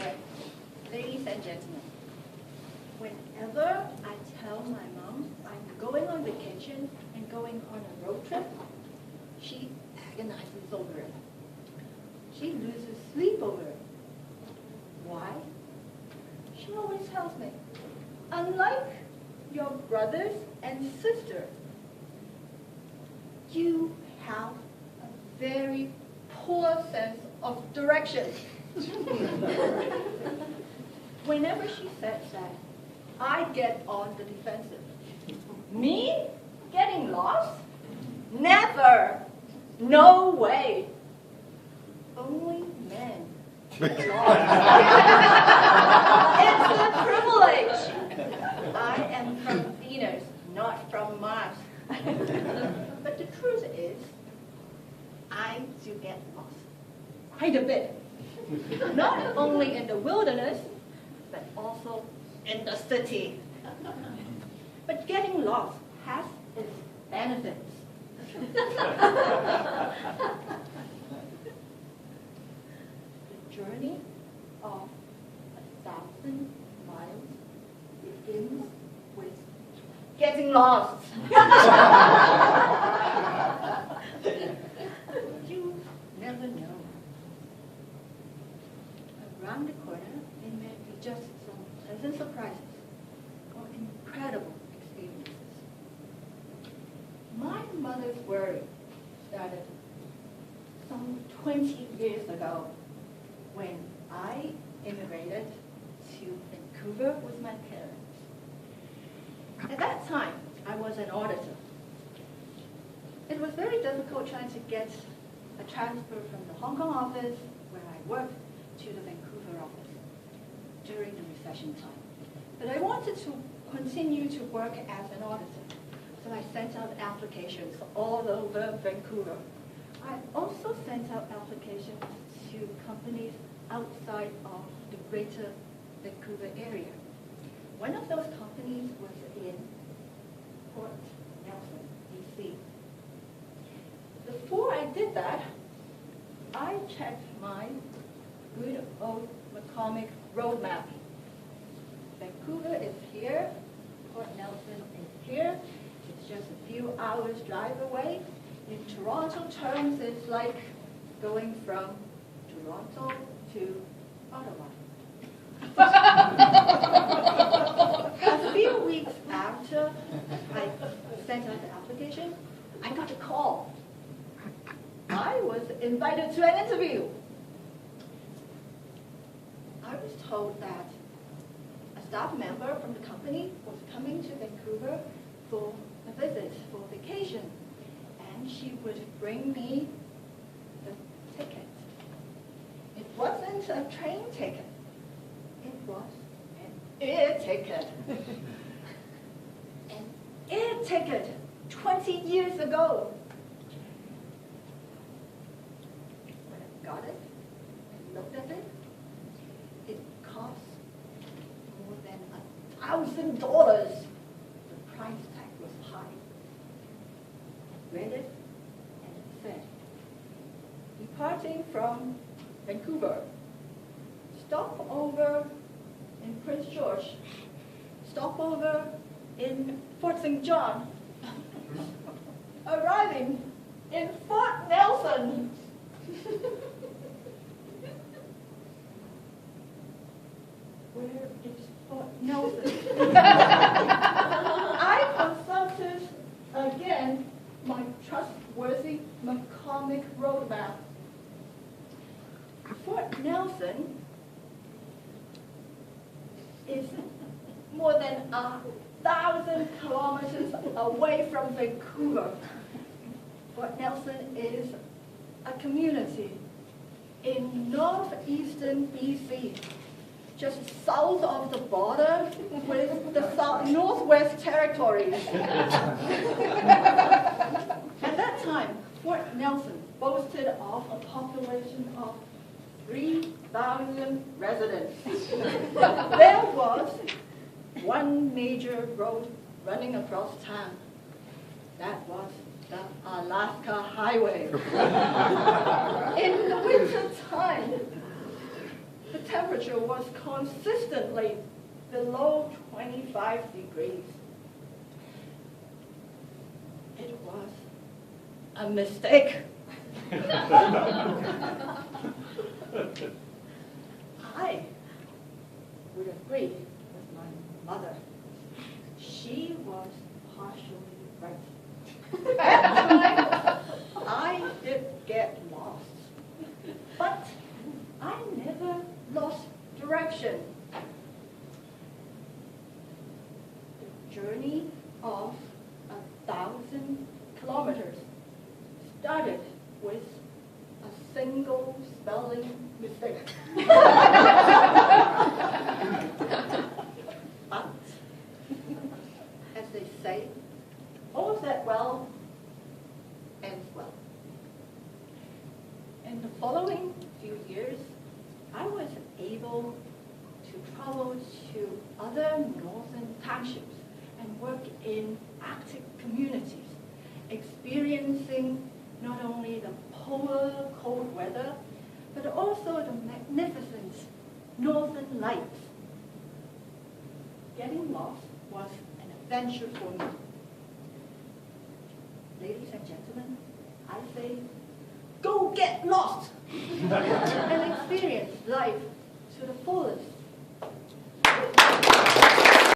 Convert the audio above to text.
Okay, ladies and gentlemen, whenever I tell my mom I'm going on vacation and going on a road trip, she agonizes over it. She loses sleep over it. Why? She always tells me, unlike your brothers and sisters, you have a very poor sense of direction. Whenever she says that, I get on the defensive. Me? Getting lost? Never! No way! Only men get lost. It's a privilege! I am from Venus, not from Mars. But the truth is, I do get lost. Quite a bit. Not only in the wilderness, but also in the city. But getting lost has its benefits. The journey of 1,000 miles begins with getting lost. You never know. Around the corner, it may be just some pleasant surprises or incredible experiences. My mother's worry started some 20 years ago when I immigrated to Vancouver with my parents. At that time, I was an auditor. It was very difficult trying to get a transfer from the Hong Kong office, where I worked, to the Vancouver office during the recession time. But I wanted to continue to work as an auditor, so I sent out applications all over Vancouver. I also sent out applications to companies outside of the greater Vancouver area. One of those companies was in Port Nelson, BC. Before I did that, I checked my good old McCormick roadmap. Vancouver is here, Port Nelson is here. It's just a few hours drive away. In Toronto terms, it's like going from Toronto to Ottawa. A few weeks after I sent out the application, I got a call. I was invited to an interview. I was told that a staff member from the company was coming to Vancouver for a visit, for vacation, and she would bring me the ticket. It wasn't a train ticket. It was an air ticket. An air ticket 20 years ago. When I got it and looked at it, it cost more than $1,000. The price tag was high. I read it and it said, departing from Vancouver, stop over in Prince George, stop over in Fort St. John, arriving in Fort Nelson. Where is Fort Nelson? I consulted again my trustworthy McCormick roadmap. Fort Nelson is more than 1,000 kilometers away from Vancouver. Fort Nelson is a community in northeastern BC, just south of the border with the Northwest Territories. At that time, Fort Nelson boasted of a population of 3,000 residents. There was one major road running across town. That was the Alaska Highway. In the winter time, the temperature was consistently below 25 degrees. It was a mistake. I would agree with my mother. She was partially right. At times, I did get lost, but I never lost direction. The journey of 1,000 kilometers started with a single spelling mistake. But, as they say, all that well ends well. In the following few years, I was able to travel to other northern townships and work in Arctic communities, experiencing not only the polar cold weather, but also the magnificent northern lights. Getting lost was an adventure for me. Ladies and gentlemen, I say, go get lost and experience life to the fullest.